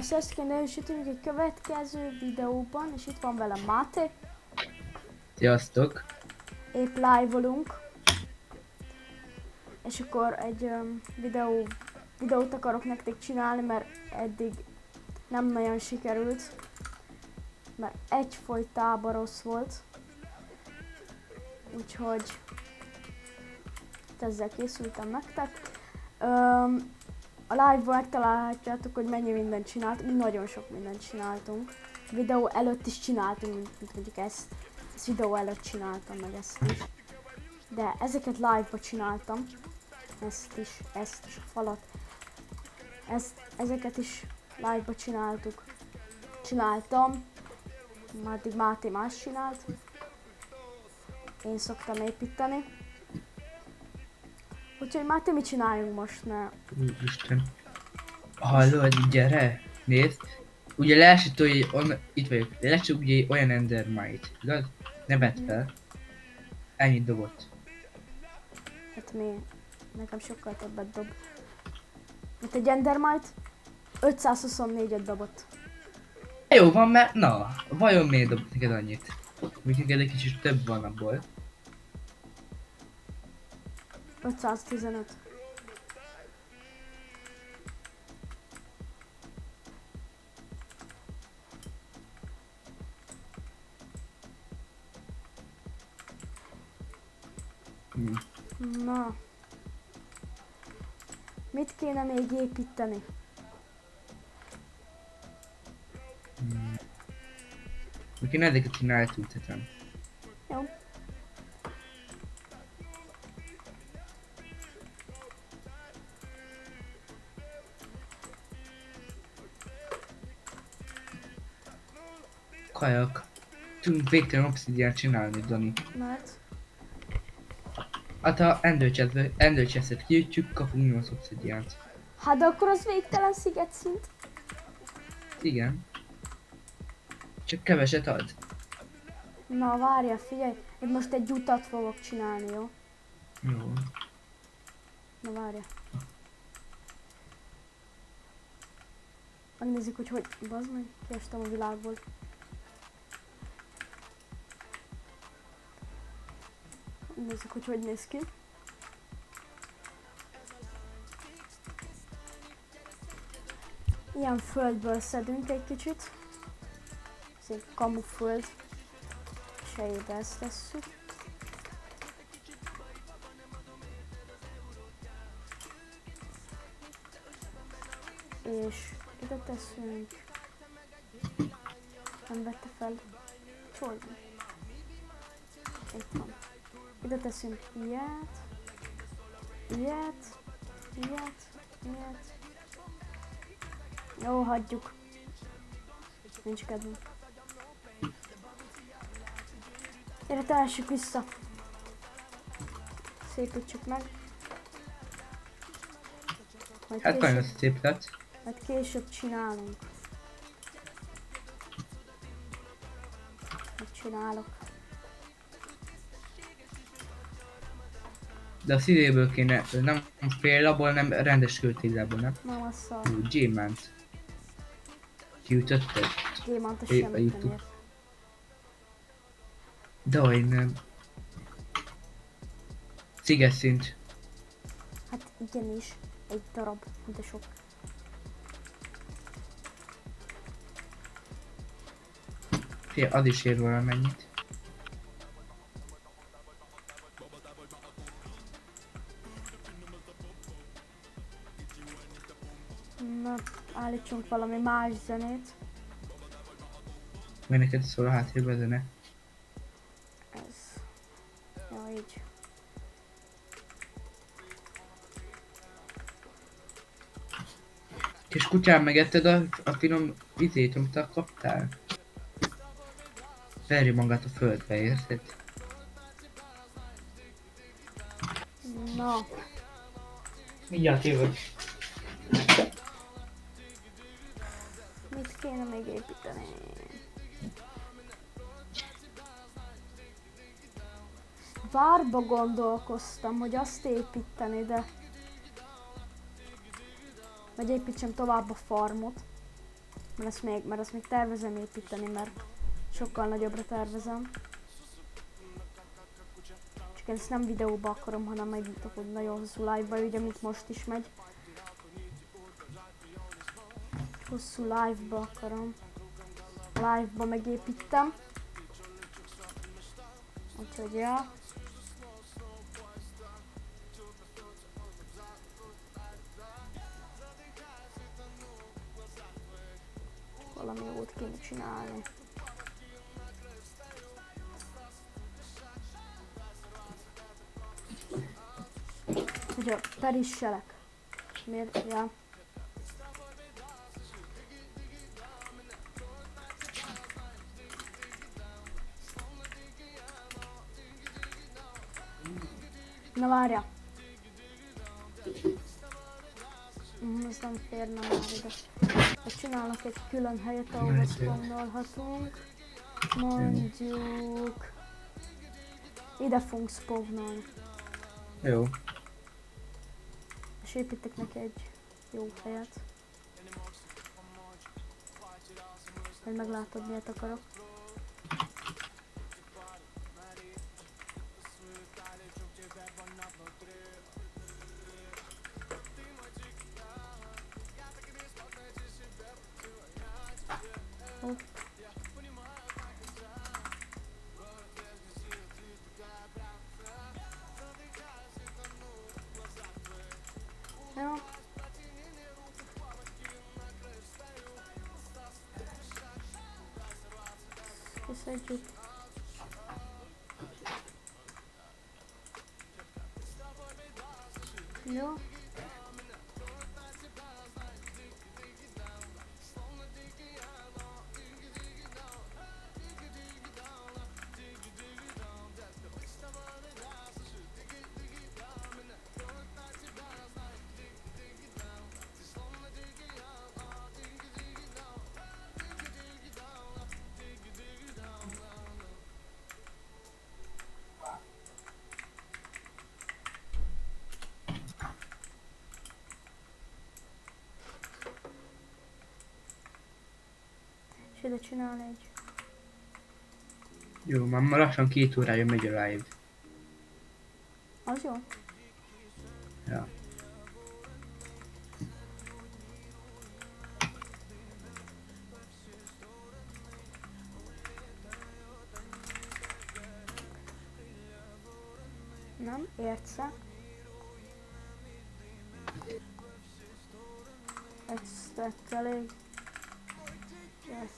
Sziasztok, én erősítünk egy következő videóban, és itt van velem Máté. Sziasztok! Épp live-olunk. És akkor egy videót akarok nektek csinálni, mert eddig nem nagyon sikerült. Mert egyfolytában rossz volt. Úgyhogy ezzel készültem nektek. A live-ban megtalálhatjátok, hogy mennyi mindent csináltunk. Nagyon sok mindent csináltunk. Videó előtt is csináltunk, mint mondjuk ezt. Ezt videó előtt csináltam, meg ezt is. De ezeket live-ba csináltam. Ezt is a falat. Ezeket is live-ba csináltam. Addig Máté más csinált. Én szoktam építeni. Úgyhogy Máté, mit csináljunk most? Úristen. Hallod, gyere, nézd. Ugye leesett, hogy itt vagyok. Leesett ugye olyan Endermite, igaz? Ne vedd fel. Ennyit dobott. Hát mi? Nekem sokkal többet dob. Mint egy Endermite 524-et dobott. Jó van, mert na, vajon miért dobott neked annyit? Még neked egy kicsit több van abból. 515. Na. Mit kéne még építeni? Még én ezeket én eltűntetem. Jó. Kajak. Tudunk végtelen obszidián csinálni, Dani. Mert Hát ha Ender chestet kiütjük, kapunk 8 obszidiánt. hát de akkor az végtelen sziget szint. Igen. Csak keveset ad. Na várja, figyelj, én most egy utat fogok csinálni, jó? Jó. Na várja. Megnézzük, hogy bazd meg, kiestem a világból. Nézzük, hogy néz ki. Ilyen földből szedünk egy kicsit. Szép kamuföld. És helyébe ezt tesszük. És ide teszünk. Nem vette fel. Hol van? Itt van. Ide teszünk ilyet. Ilyet. Jó, hagyjuk. Nincs kedvem. Gyere, teessük vissza. Szépítsük meg. Majd Hát nagyon szép lett. majd később csinálunk. Mit csinálok? De a szívéből kéne, nem fél labból, nem rendes kőtéglából, nem? Nem az szar. Gyémánt. Kiütötted? Gyémántos Épp semmit nem YouTube. ér. De hogy nem. Sziget szint. Hát igenis. Egy darab, de sok. Az is ér valamennyit. Na, állítsunk valami más zenét. Mert neked szól a háttérben a zene. Ez. Ja, így. Kis kutyám, megetted a finom vizét, amit kaptál? Verj magát a földbe, érted? Na, Mindjárt jövök. mit kéne még építeni? Várba gondolkoztam, hogy azt építeni, de... Vagy építsem tovább a farmot. mert azt még tervezem építeni, mert sokkal nagyobbra tervezem. Csak én ezt nem videóba akarom, hanem megmutatok, hogy nagyon hosszú live-ba, ugye, mint most is megy. Hosszú live-ba akarom. Live-ba megépítem. Úgyhogy ja. Valami jót kéne csinálni. Ugye, perisselek. Miért? Ja. Na várja. Ez nem férne már ide. Csinálok egy külön helyet, ahol spawnolhatunk. Mondjuk... Ide fogunk spawnolni. Jó. És építek neki egy jó helyet. Hogy meglátod, miért akarok. Hopp. Jó. Kiszedjük. Jó. És ide csinálni egy... Jó, már lassan 2 órája megy a live. Az jó? Ja. Nem? Értsze? Egy stack elég. Yes.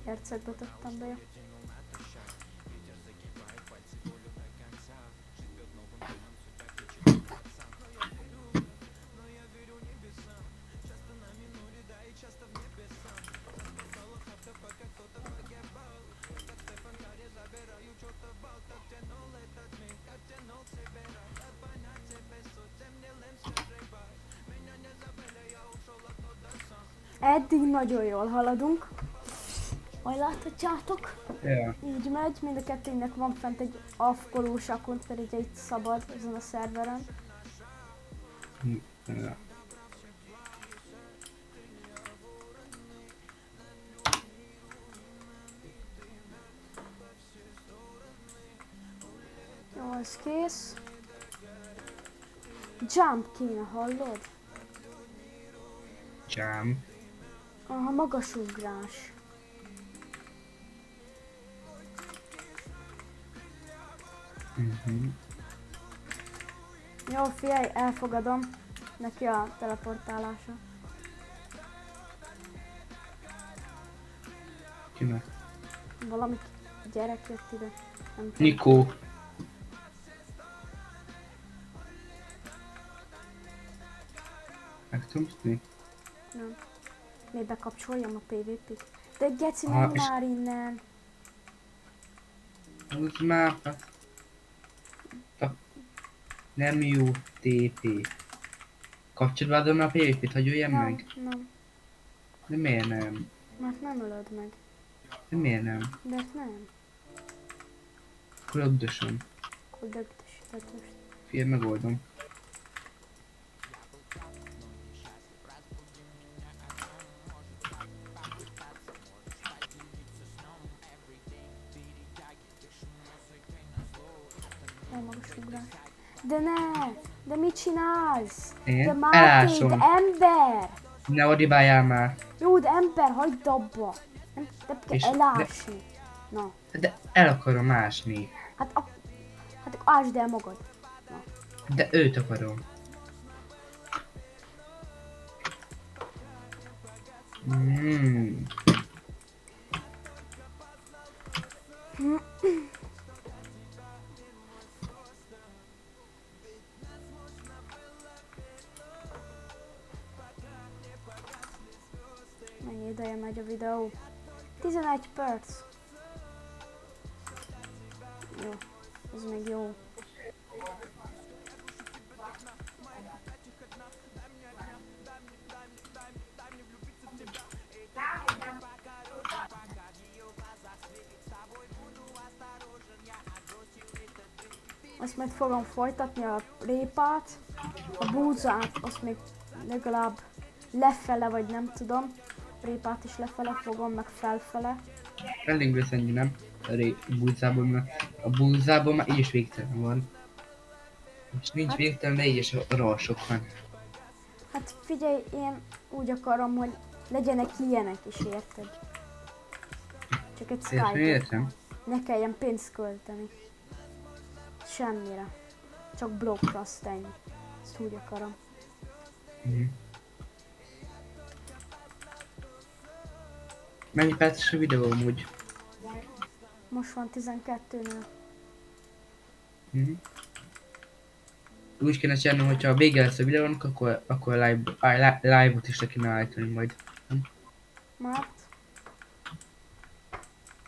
Hercegbe tettem be. Eddig nagyon jól haladunk. Majd láthatjátok. Ja. Így megy, mind a kettőnknek van fent egy afkolós account, mert ugye itt szabad ezen a szerveren. Ja. Jó, ez kész. Jump kéne, hallod? Jump. Aha, magas ugrás. Jó, figyelj, elfogadom. Neki a teleportálása. Kinek? Valami gyerek jött ide. Nem tudom. Nikó. Meg tudsz mi? Nem. Még bekapcsoljam a PvP-t. De geci, Aha, menj és- már innen. Az mápat. Nem jó TP. Kapcsolatban adom a PvP-t, hogy öljem Nem, meg? nem. De miért nem? Mert nem ölöd meg. De miért nem? Mert nem. Rögdösöm. Akkor dögtesíted most. Figyelj, megoldom. Olyan magas ugrás. De ne! De mit csinálsz? Én De Máté, elásom. de ember! Ne odibáljál már. Jó, de ember, hagyd abba! Nem kell És- elásni. Na, De el akarom ásni. hát akkor ásd el magad. De őt akarom. Mm. Mennyi ideje megy a videó? 11 perc. Jó, ez még jó. Azt majd fogom folytatni a répát, a búzát, azt még legalább lefele, vagy nem tudom. Répát is lefele fogom, meg felfele. Elég lesz ennyi, nem? A búzában már így is végtelen van. És nincs Hát- végtelen, de így is rossok van. Hát figyelj, én úgy akarom, hogy legyenek ilyenek is, érted? Csak egy Értem, Skype-ot. értem. Ne kelljen pénzt költeni. Semmire. Csak blokkra, azt ennyi. Ezt úgy akarom. Mhm. Mennyi perces a videó amúgy? Most van 12-nél. Mhm. Úgy kéne csinálnom, hogyha a vége lesz a videónak, akkor live-ot is le kéne állítani majd. Mert?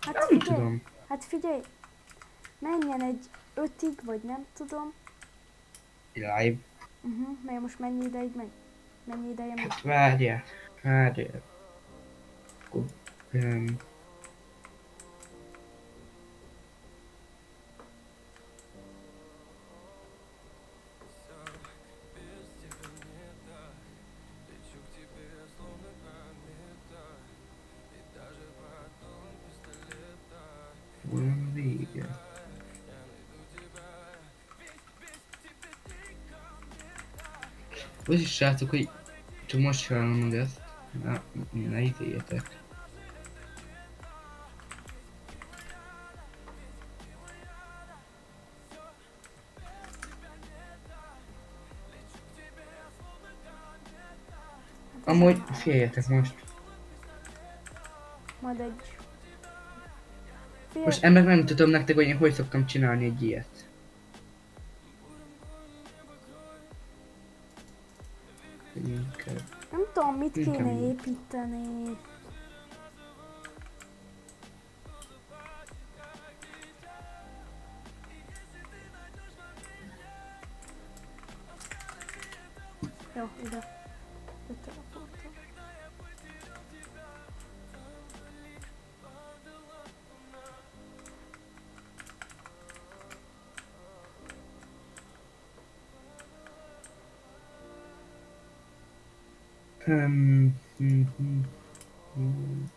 Hát Nem figyelj, tudom. hát figyelj. Menjen egy 5-ig, vagy nem tudom. Live. Mert most mennyi ideig megy? Mennyi ideje megy? Hát várjál. Akkor, hol van a vége? Az is srácok, hogy csak most csinálom meg ezt. Ne ítéljetek. Amúgy figyeljetek most. Majd egy... Figyelj, Most ennek nem tudom nektek, hogy én hogy szoktam csinálni egy ilyet. Inkább. nem tudom, mit inkább kéne így. építeni. Jó, ide. Beteleportol. Hmm, hmm, hmm, hmm.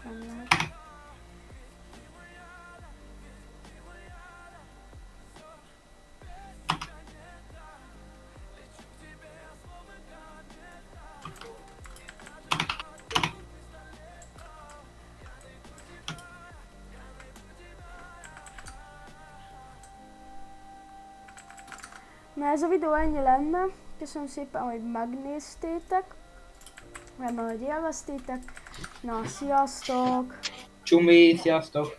Nem lehet. Na ez a videó ennyi lenne. Köszönöm szépen, hogy megnéztétek. remélem, hogy élveztétek. Na, sziasztok! Csumi, sziasztok!